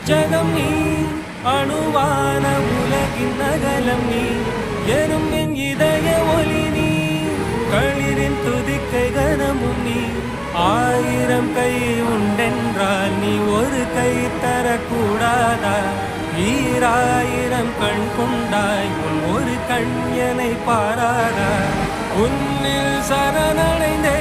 ஜகம் நீ அணுவான உலகின் நகலம் நீ எனும் என் இதய ஒளி நீ களிரின் துதிக்கை கனமும் நீ ஆயிரம் கை உண்டென்றால் நீ ஒரு கை தரக்கூடாதா ஈராயிரம் கண் கொண்டாய் ஒரு கண் எனை பாராதா உன்னில் சரணடைந்தே